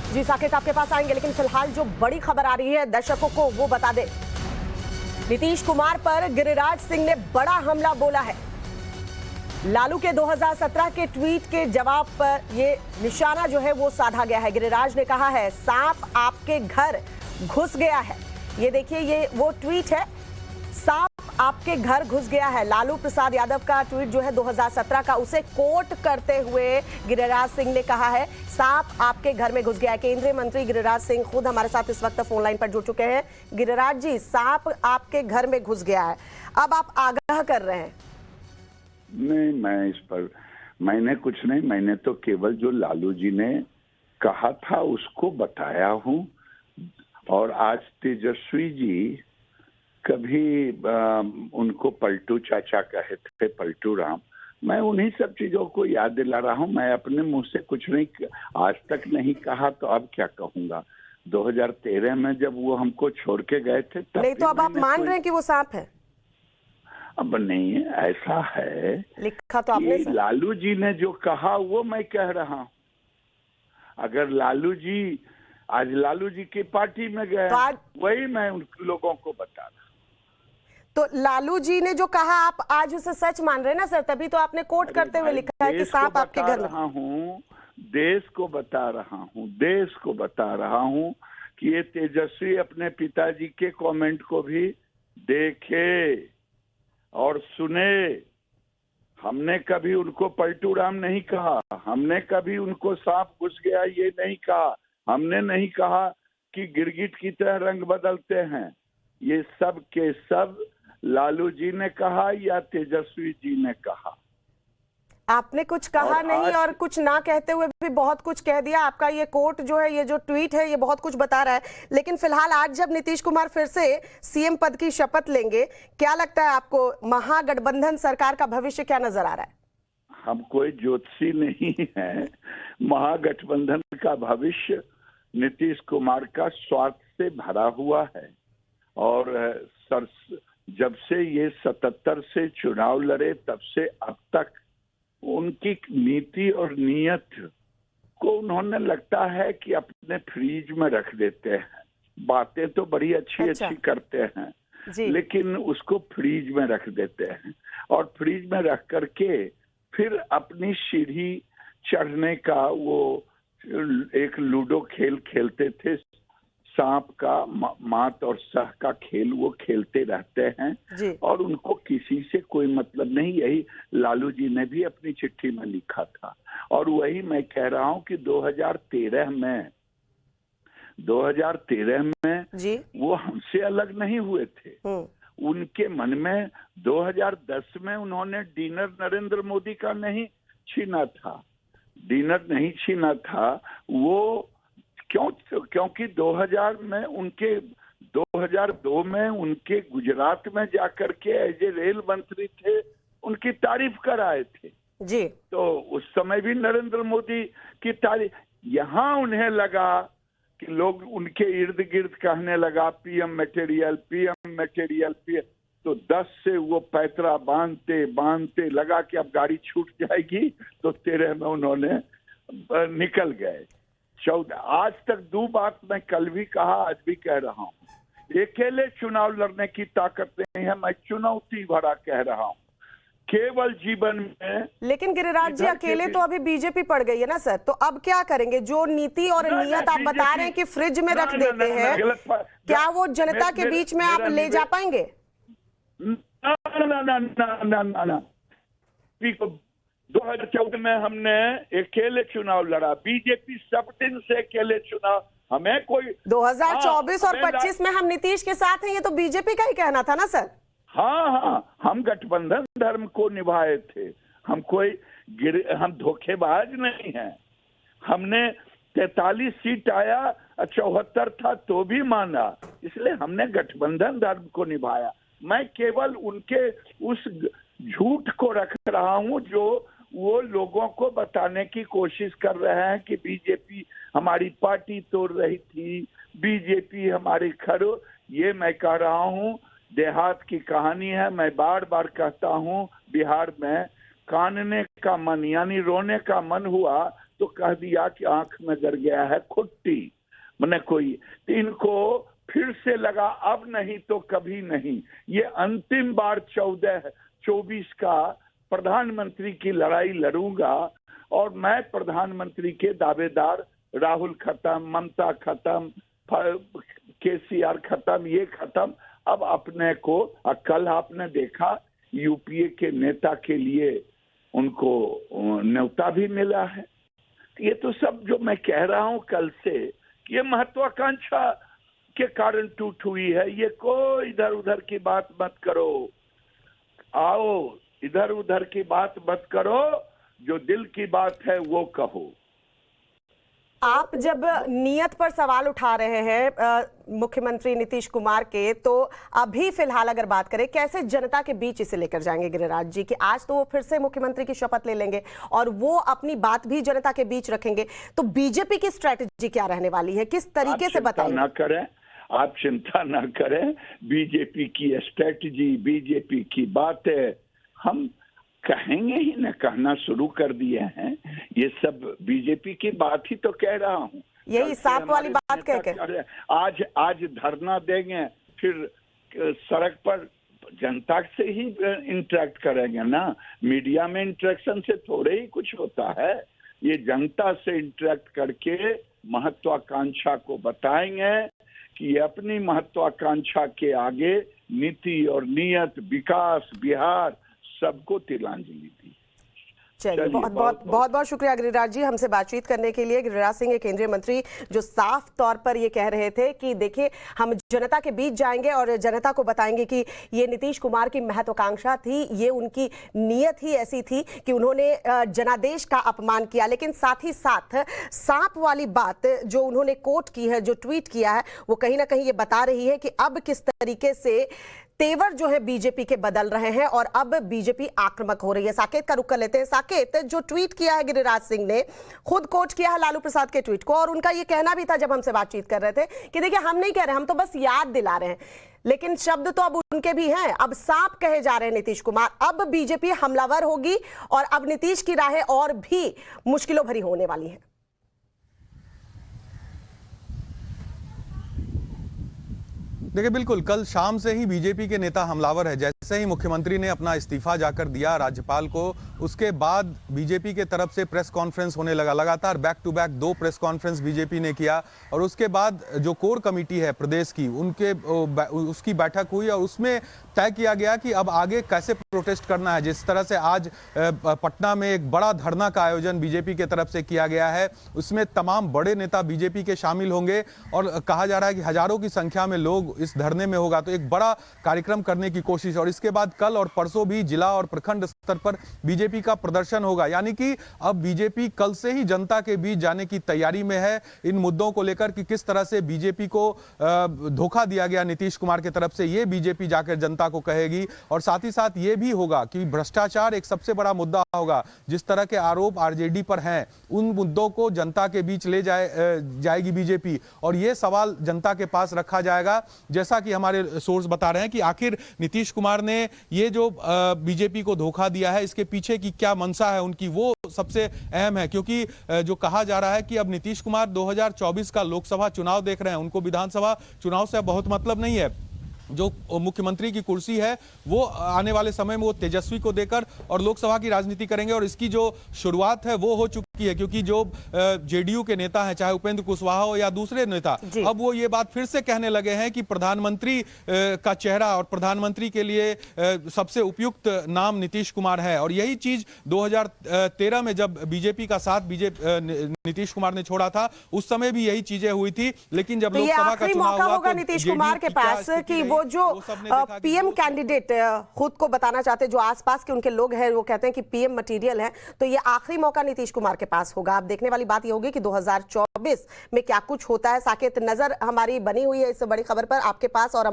जी साकेत आपके पास आएंगे, लेकिन फिलहाल जो बड़ी खबर आ रही है दर्शकों को वो बता दे। नीतीश कुमार पर गिरिराज सिंह ने बड़ा हमला बोला है। लालू के 2017 के ट्वीट के जवाब पर ये निशाना जो है वो साधा गया है। गिरिराज ने कहा है सांप आपके घर घुस गया है। ये देखिए, ये वो ट्वीट है, सांप आपके घर घुस गया है। लालू प्रसाद यादव का ट्वीट जो है 2017 का, उसे कोट करते हुए गिरिराज सिंह ने कहा है सांप आपके घर में घुस गया है। केंद्रीय मंत्री गिरिराज सिंह खुद हमारे साथ इस वक्त फोन लाइन पर जुड़ चुके हैं। गिरिराज जी, सांप आपके घर में घुस गया है, अब आप आगाह कर रहे हैं। नहीं, मैं इस पर मैंने कुछ नहीं, मैंने तो केवल जो लालू जी ने कहा था उसको बताया हूं। और आज तेजस्वी जी कभी उनको पलटू चाचा कहे थे, पलटू राम, मैं उन्हीं सब चीजों को याद दिला रहा हूं। मैं अपने मुंह से कुछ नहीं आज तक नहीं कहा, तो अब क्या कहूंगा। 2013 में जब वो हमको छोड़ के गए थे तब नहीं, तो अब आप मान रहे हैं कि वो सांप है? अब नहीं, ऐसा है, लिखा तो आपने सर। लालू जी ने जो कहा वो मैं कह रहा हूं। अगर लालू जी आज लालू जी की पार्टी में गए तो वही मैं उन लोगों को बता रहा। तो लालू जी ने जो कहा आप आज उसे सच मान रहे हैं ना सर, तभी तो आपने कोट करते हुए लिखा है कि सांप आपके घर में। देश को बता रहा हूँ, देश को बता रहा हूँ कि ये तेजस्वी अपने पिताजी के कमेंट को भी देखे और सुने। हमने कभी उनको पलटू राम नहीं कहा, हमने कभी उनको सांप घुस गया ये नहीं कहा, हमने नहीं कहा कि गिरगिट की तरह रंग बदलते हैं। ये सब के सब लालू जी ने कहा या तेजस्वी जी ने कहा। आपने कुछ कहा नहीं और कुछ ना कहते हुए भी बहुत कुछ कह दिया। आपका ये कोट जो है, ये जो ट्वीट है, ये बहुत कुछ बता रहा है। लेकिन फिलहाल आज जब नीतीश कुमार फिर से सीएम पद की शपथ लेंगे, क्या लगता है आपको महागठबंधन सरकार का भविष्य क्या नजर आ रहा है? हम कोई ज्योतिषी नहीं है। महागठबंधन का भविष्य नीतीश कुमार का स्वार्थ से भरा हुआ है। और जब से ये 77 से चुनाव लड़े तब से अब तक उनकी नीति और नियत को उन्होंने लगता है कि अपने फ्रीज में रख देते हैं। बातें तो बड़ी अच्छी करते हैं, लेकिन उसको फ्रीज में रख देते हैं और फ्रीज में रख करके फिर अपनी सीढ़ी चढ़ने का वो एक लूडो खेल खेलते थे। सांप का मात और सह का खेल वो खेलते रहते हैं और उनको किसी से कोई मतलब नहीं। यही लालू जी ने भी अपनी चिट्ठी में लिखा था और वही मैं कह रहा हूं कि 2013 में वो हमसे अलग नहीं हुए थे। उनके मन में 2010 में उन्होंने डिनर नरेंद्र मोदी का नहीं छीना था, डिनर नहीं छीना था वो क्योंकि 2002 में उनके गुजरात में जाकर के एज ए रेल मंत्री थे, उनकी तारीफ कराए थे जी। तो उस समय भी नरेंद्र मोदी की तारीफ। यहाँ उन्हें लगा कि लोग उनके इर्द गिर्द कहने लगा पीएम मटेरियल, पीएम मटेरियल, तो 10 से वो पैतरा बांधते लगा कि अब गाड़ी छूट जाएगी, तो 13 में उन्होंने निकल गए। 14 आज तक 2 बात मैं कल भी कहा, आज भी कह रहा हूं, अकेले चुनाव लड़ने की ताकत नहीं है। मैं चुनौती भरा कह रहा हूं केवल जीवन में। लेकिन गिरिराज जी, अकेले तो अभी बीजेपी पड़ गई है ना सर, तो अब क्या करेंगे? जो नीति और नियत आप बता रहे हैं कि फ्रिज में रख देते हैं, क्या वो जनता के बीच में आप ले जा पाएंगे? ना 2014 में हमने अकेले चुनाव लड़ा, बीजेपी सब दिन से अकेले चुनाव, हमें कोई 2024 और 25 में हम नीतीश के साथ हैं, ये तो बीजेपी का ही कहना था ना सर। हाँ, हम गठबंधन धर्म को निभाए थे। हम धोखेबाज नहीं हैं। हमने 43 सीट आया, 74 था तो भी माना, इसलिए हमने गठबंधन धर्म को निभाया। मैं केवल उनके उस झूठ को रख रहा हूं जो वो लोगों को बताने की कोशिश कर रहे हैं कि बीजेपी हमारी पार्टी तोड़ रही थी, बीजेपी हमारी खरो। ये मैं कह रहा हूं देहात की कहानी है। मैं बार बार कहता हूं बिहार में कानने का मन यानी रोने का मन हुआ तो कह दिया कि आंख में गिर गया है खुट्टी, मैंने कोई। इनको फिर से लगा अब नहीं तो कभी नहीं, ये अंतिम बार 14-24 का प्रधानमंत्री की लड़ाई लड़ूंगा और मैं प्रधानमंत्री के दावेदार, राहुल खत्म, ममता खत्म, केसीआर खत्म, ये खत्म, अब अपने को। कल आपने देखा यूपीए के नेता के लिए उनको न्योता भी मिला है। ये तो सब जो मैं कह रहा हूं कल से, ये महत्वाकांक्षा के कारण टूट हुई है। ये कोई इधर उधर की बात मत करो, आओ इधर उधर की बात मत करो, जो दिल की बात है वो कहो। आप जब नियत पर सवाल उठा रहे हैं मुख्यमंत्री नीतीश कुमार के, तो अभी फिलहाल अगर बात करें कैसे जनता के बीच इसे लेकर जाएंगे गिरिराज जी, कि आज तो वो फिर से मुख्यमंत्री की शपथ ले लेंगे और वो अपनी बात भी जनता के बीच रखेंगे, तो बीजेपी की स्ट्रेटेजी क्या रहने वाली है, किस तरीके से बताएंगे? ना करें, आप चिंता ना करें, बीजेपी की स्ट्रेटेजी, बीजेपी की बातें हम कहेंगे ही न, कहना शुरू कर दिए हैं। ये सब बीजेपी की बात ही तो कह रहा हूँ। यही सांप वाली बात कह के आज धरना देंगे, फिर सड़क पर जनता से ही इंटरेक्ट करेंगे ना, मीडिया में इंटरेक्शन से थोड़े ही कुछ होता है। ये जनता से इंटरेक्ट करके महत्वाकांक्षा को बताएंगे कि अपनी महत्वाकांक्षा के आगे नीति और नियत, विकास, बिहार सबको तिलांजलि दी। चलिए, बहुत बहुत शुक्रिया गिरिराज जी हमसे बातचीत करने के लिए। गिरिराज सिंह ये केंद्रीय मंत्री जो साफ तौर पर ये कह रहे थे कि देखिए हम जनता के बीच जाएंगे और जनता को बताएंगे कि ये नीतीश कुमार की महत्वाकांक्षा थी, ये उनकी नीयत ही ऐसी थी कि उन्होंने जनादेश का अपमान किया। लेकिन साथ ही साथ सांप वाली बात जो उन्होंने कोट की है, जो ट्वीट किया है, वो कहीं ना कहीं ये बता रही है कि अब किस तरीके से तेवर जो है बीजेपी के बदल रहे हैं और अब बीजेपी आक्रामक हो रही है। साकेत का रुख कर लेते हैं। साकेत, जो ट्वीट किया है गिरिराज सिंह ने, खुद कोट किया है लालू प्रसाद के ट्वीट को, और उनका ये कहना भी था जब हमसे बातचीत कर रहे थे कि देखिए हम नहीं कह रहे, हम तो बस याद दिला रहे हैं, लेकिन शब्द तो अब उनके भी हैं। अब सांप कहे जा रहे हैं नीतीश कुमार, अब बीजेपी हमलावर होगी और अब नीतीश की राहें और भी मुश्किलों भरी होने वाली है। देखिए, बिल्कुल कल शाम से ही बीजेपी के नेता हमलावर है। जैसे ही मुख्यमंत्री ने अपना इस्तीफा जाकर दिया राज्यपाल को, उसके बाद बीजेपी के तरफ से प्रेस कॉन्फ्रेंस होने लगा। लगातार back to back 2 press conference BJP ने किया और उसके बाद जो कोर कमेटी है प्रदेश की, उसकी बैठक हुई और उसमें तय किया गया कि अब आगे कैसे प्रोटेस्ट करना है। जिस तरह से आज पटना में एक बड़ा धरना का आयोजन बीजेपी के तरफ से किया गया है, उसमें तमाम बड़े नेता बीजेपी के शामिल होंगे और कहा जा रहा है कि हजारों की संख्या में लोग इस धरने में होगा। तो एक बड़ा कार्यक्रम करने की कोशिश, और इसके बाद कल और परसों भी जिला और प्रखंड स्तर पर बीजेपी का प्रदर्शन होगा। यानी कि अब बीजेपी कल से ही जनता के बीच जाने की तैयारी में है इन मुद्दों को लेकर कि किस तरह से बीजेपी को धोखा दिया गया नीतीश कुमार की तरफ से, ये बीजेपी जाकर जनता को कहेगी। और साथ ही साथ ये भी होगा कि भ्रष्टाचार एक सबसे बड़ा मुद्दा होगा। जिस तरह के आरोप आरजेडी पर हैं, उन मुद्दों को जनता के बीच ले जाएगी बीजेपी और ये सवाल जनता के पास रखा जाएगा। जैसा कि हमारे सोर्स बता रहे हैं कि आखिर नीतीश कुमार ने ये जो बीजेपी को धोखा दिया है, इसके पीछे की क्या मंशा है उनकी, वो सबसे अहम है। क्योंकि जो कहा जा रहा है कि अब नीतीश कुमार 2024 का लोकसभा चुनाव देख रहे हैं, उनको विधानसभा चुनाव से बहुत मतलब नहीं है। जो मुख्यमंत्री की कुर्सी है वो आने वाले समय में वो तेजस्वी को देकर और लोकसभा की राजनीति करेंगे और इसकी जो शुरुआत है वो हो चुकी है। क्योंकि जो जेडीयू के नेता हैं, चाहे उपेंद्र कुशवाहा हो या दूसरे नेता, अब वो ये बात फिर से कहने लगे हैं कि प्रधानमंत्री का चेहरा और प्रधानमंत्री के लिए सबसे उपयुक्त नाम नीतीश कुमार है। और यही चीज 2013 में जब बीजेपी का साथ नीतीश कुमार ने छोड़ा था, उस समय भी यही चीजें हुई थी। लेकिन जब लोकसभा का चुनाव हुआ तो नीतीश कुमार के पास कि वो जो पीएम कैंडिडेट खुद को बताना चाहते, जो आसपास के उनके लोग हैं, वो कहते हैं कि पीएम मटेरियल है, तो ये आखिरी मौका नीतीश कुमार के पास होगा। अब देखने वाली बात ये होगी कि 2024 में क्या कुछ होता है। साकेत, नजर हमारी बनी हुई है इस बड़ी खबर पर आपके पास और